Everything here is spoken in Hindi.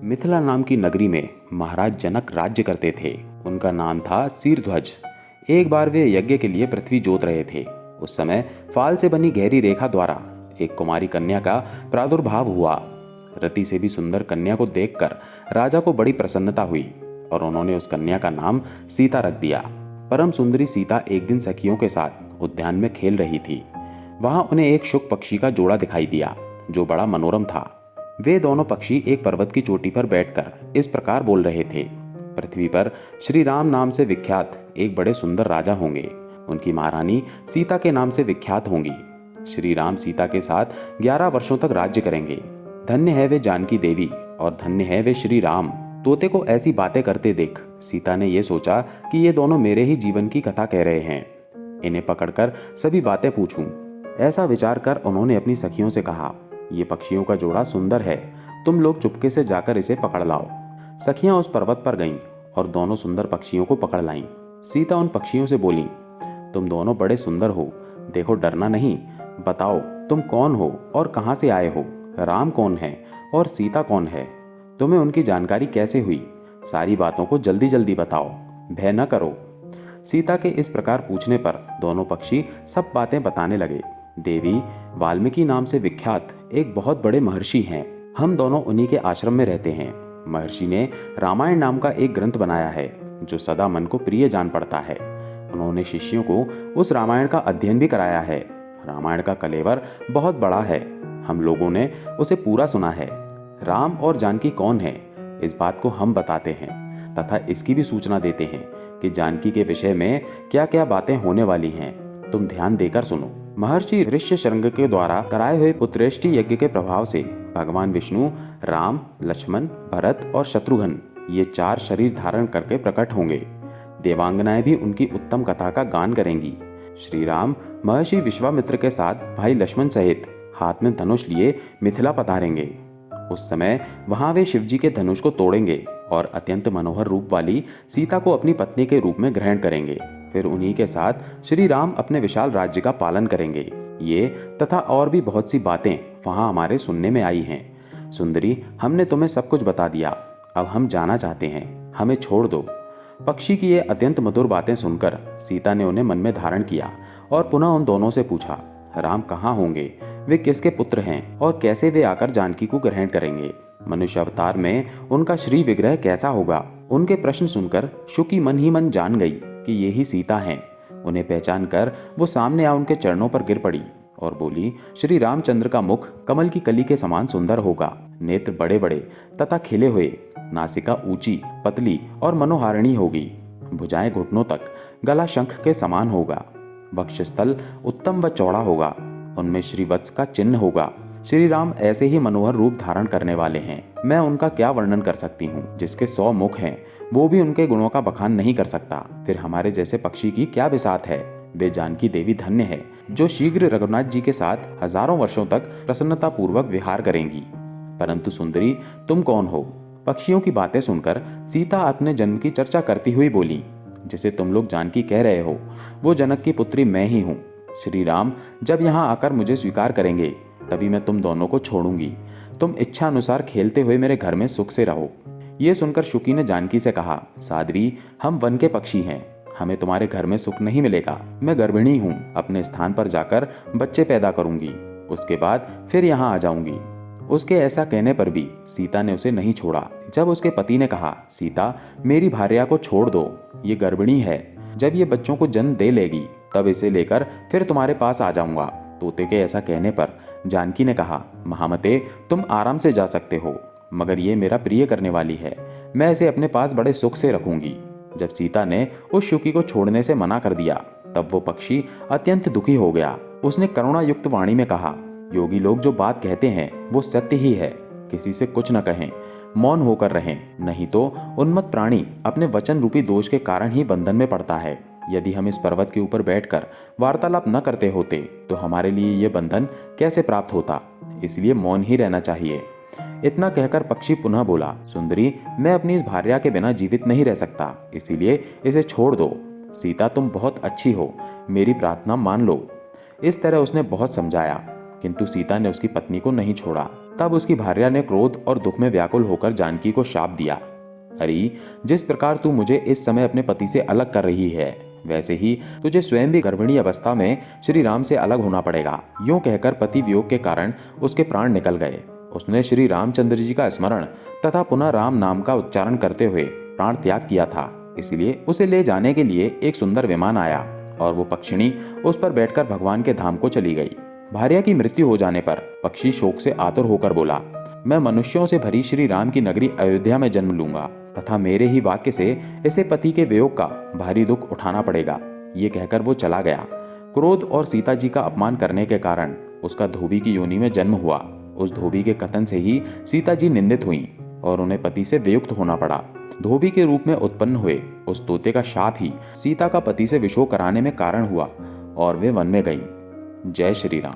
मिथिला नाम की नगरी में महाराज जनक राज्य करते थे। उनका नाम था शीरध्वज। एक बार वे यज्ञ के लिए पृथ्वी जोत रहे थे। उस समय फाल से बनी गहरी रेखा द्वारा एक कुमारी कन्या का प्रादुर्भाव हुआ। रति से भी सुंदर कन्या को देखकर राजा को बड़ी प्रसन्नता हुई और उन्होंने उस कन्या का नाम सीता रख दिया। परम सुंदरी सीता एक दिन सखियों के साथ उद्यान में खेल रही थी। वहां उन्हें एक शुक पक्षी का जोड़ा दिखाई दिया जो बड़ा मनोरम था। वे दोनों पक्षी एक पर्वत की चोटी पर बैठकर इस प्रकार बोल रहे थे। पृथ्वी पर श्री राम नाम से विख्यात एक बड़े सुंदर राजा होंगे। उनकी महारानी सीता के नाम से विख्यात होंगी। श्री राम सीता के साथ 11 वर्षों तक राज्य करेंगे। धन्य है वे जानकी देवी और धन्य है वे श्री राम। तोते को ऐसी बातें करते देख सीता ने यह सोचा कि ये दोनों मेरे ही जीवन की कथा कह रहे हैं। इन्हें पकड़कर सभी बातें पूछूं। ऐसा विचार कर उन्होंने अपनी सखियों से कहा, ये पक्षियों का जोड़ा सुंदर है, तुम लोग चुपके से जाकर इसे पकड़ लाओ। सखियां उस पर्वत पर गईं और दोनों सुंदर पक्षियों को पकड़ लाईं। सीता उन पक्षियों से बोली, तुम दोनों बड़े सुंदर हो, देखो डरना नहीं। बताओ तुम कौन हो और कहां से आए हो? राम कौन है और सीता कौन है? तुम्हें उनकी जानकारी कैसे हुई? सारी बातों को जल्दी जल्दी बताओ, भय न करो। सीता के इस प्रकार पूछने पर दोनों पक्षी सब बातें बताने लगे। देवी, वाल्मीकि नाम से विख्यात एक बहुत बड़े महर्षि हैं। हम दोनों उन्हीं के आश्रम में रहते हैं। महर्षि ने रामायण नाम का एक ग्रंथ बनाया है जो सदा मन को प्रिय जान पड़ता है। उन्होंने शिष्यों को उस रामायण का अध्ययन भी कराया है। रामायण का कलेवर बहुत बड़ा है। हम लोगों ने उसे पूरा सुना है। राम और जानकी कौन है, इस बात को हम बताते हैं तथा इसकी भी सूचना देते हैं कि जानकी के विषय में क्या क्या बातें होने वाली हैं। तुम ध्यान देकर सुनो। महर्षि ऋष्यशृंग के द्वारा कराए हुए पुत्रेष्टि यज्ञ के प्रभाव से भगवान विष्णु राम, लक्ष्मण, भरत और शत्रुघ्न ये 4 शरीर धारण करके प्रकट होंगे। देवांगनाएं भी उनकी उत्तम कथा का गान करेंगी। श्री राम महर्षि विश्वामित्र के साथ भाई लक्ष्मण सहित हाथ में धनुष लिए मिथिला पधारेंगे। उस समय वहां वे शिवजी के धनुष को तोड़ेंगे और अत्यंत मनोहर रूप वाली सीता को अपनी पत्नी के रूप में ग्रहण करेंगे। फिर उन्हीं के साथ श्री राम अपने विशाल राज्य का पालन करेंगे। ये तथा और भी बहुत सी बातें वहां हमारे सुनने में आई हैं। सुंदरी, हमने तुम्हें सब कुछ बता दिया। अब हम जाना चाहते हैं, हमें छोड़ दो। पक्षी की ये अत्यंत मधुर बातें सुनकर सीता ने उन्हें मन में धारण किया और पुनः उन दोनों से पूछा, राम कहाँ होंगे, वे किसके पुत्र हैं और कैसे वे आकर जानकी को ग्रहण करेंगे? मनुष्य अवतार में उनका श्री विग्रह कैसा होगा? उनके प्रश्न सुनकर शुकी मन ही मन जान गई कि ये ही सीता हैं। उन्हें पहचान कर वो सामने आ उनके चरणों पर गिर पड़ी और बोली, श्री रामचंद्र का मुख कमल की कली के समान सुंदर होगा। नेत्र बड़े बड़े तथा खिले हुए, नासिका ऊंची, पतली और मनोहारिणी होगी। भुजाएं घुटनों तक, गला शंख के समान होगा। वक्षस्थल उत्तम व चौड़ा होगा। उनमें श्रीवत्स का चिन्ह होगा। श्री राम ऐसे ही मनोहर रूप धारण करने वाले हैं। मैं उनका क्या वर्णन कर सकती हूँ? जिसके 100 मुख हैं वो भी उनके गुणों का बखान नहीं कर सकता। फिर हमारे जैसे पक्षी की क्या बिसात है? वे जानकी देवी धन्य है जो शीघ्र रघुनाथ जी के साथ हजारों वर्षों तक प्रसन्नता पूर्वक विहार करेंगी। परंतु सुंदरी, तुम कौन हो? पक्षियों की बातें सुनकर सीता अपने जन्म की चर्चा करती हुई बोली, जिसे तुम लोग जानकी कह रहे हो वो जनक की पुत्री मैं ही हूँ। श्री राम जब यहाँ आकर मुझे स्वीकार करेंगे तभी मैं तुम दोनों को छोड़ूंगी। तुम इच्छा अनुसार खेलते हुए मेरे घर में सुख से रहो। ये सुनकर शुकी ने जानकी से कहा, साध्वी, हम वन के पक्षी हैं, हमें तुम्हारे घर में सुख नहीं मिलेगा। मैं गर्भिणी हूँ, अपने स्थान पर जाकर बच्चे पैदा करूंगी, उसके बाद फिर यहाँ आ जाऊंगी। उसके ऐसा कहने पर भी सीता ने उसे नहीं छोड़ा। जब उसके पति ने कहा, सीता, मेरी भार्या को छोड़ दो, ये गर्भिणी है, जब ये बच्चों को जन्म दे लेगी तब इसे लेकर फिर तुम्हारे पास आ जाऊंगा। तोते के ऐसा कहने पर जानकी ने कहा, महामते, तुम आराम से जा सकते हो, मगर ये मेरा प्रिय करने वाली है, मैं इसे अपने पास बड़े सुख से रखूंगी। जब सीता ने उस शुकी को छोड़ने से मना कर दिया तब वो पक्षी अत्यंत दुखी हो गया। उसने करुणा युक्त वाणी में कहा, योगी लोग जो बात कहते हैं वो सत्य ही है। किसी से कुछ न कहें, मौन होकर रहें, नहीं तो उन्मत्त प्राणी अपने वचन रूपी दोष के कारण ही बंधन में पड़ता है। यदि हम इस पर्वत के ऊपर बैठकर वार्तालाप न करते होते तो हमारे लिए ये बंधन कैसे प्राप्त होता? इसलिए मौन ही रहना चाहिए। इतना कहकर पक्षी पुनः बोला, सुंदरी, मैं अपनी इस भार्या के बिना जीवित नहीं रह सकता, इसीलिए इसे छोड़ दो। सीता, तुम बहुत अच्छी हो, मेरी प्रार्थना मान लो। इस तरह उसने बहुत समझाया। किंतु सीता ने उसकी पत्नी को नहीं छोड़ा। तब उसकी भार्या ने क्रोध और दुख में व्याकुल होकर जानकी को शाप दिया, हरि, जिस प्रकार तू मुझे इस समय अपने पति से अलग कर रही है, वैसे ही तुझे स्वयं भी गर्भिणी अवस्था में श्री राम से अलग होना पड़ेगा। यूं कहकर पति वियोग के कारण उसके प्राण निकल गए। उसने श्री रामचंद्र जी का स्मरण तथा पुनः राम नाम का उच्चारण करते हुए प्राण त्याग किया था। इसलिए उसे ले जाने के लिए एक सुंदर विमान आया और वो पक्षिणी उस पर बैठकर भगवान के धाम को चली गई। भार्या की मृत्यु हो जाने पर पक्षी शोक से आतुर होकर बोला, मैं मनुष्यों से भरी श्री राम की नगरी अयोध्या में जन्म लूंगा तथा मेरे ही वाक्य से इसे पति के वियोग का भारी दुख उठाना पड़ेगा। ये कहकर वो चला गया। क्रोध और सीता जी का अपमान करने के कारण उसका धोबी की योनि में जन्म हुआ। उस धोबी के कथन से ही सीता जी निंदित हुई और उन्हें पति से वियुक्त होना पड़ा। धोबी के रूप में उत्पन्न हुए उस तोते का शाप ही सीता का पति से विशोक कराने में कारण हुआ और वे वन में गईं। जय श्री राम।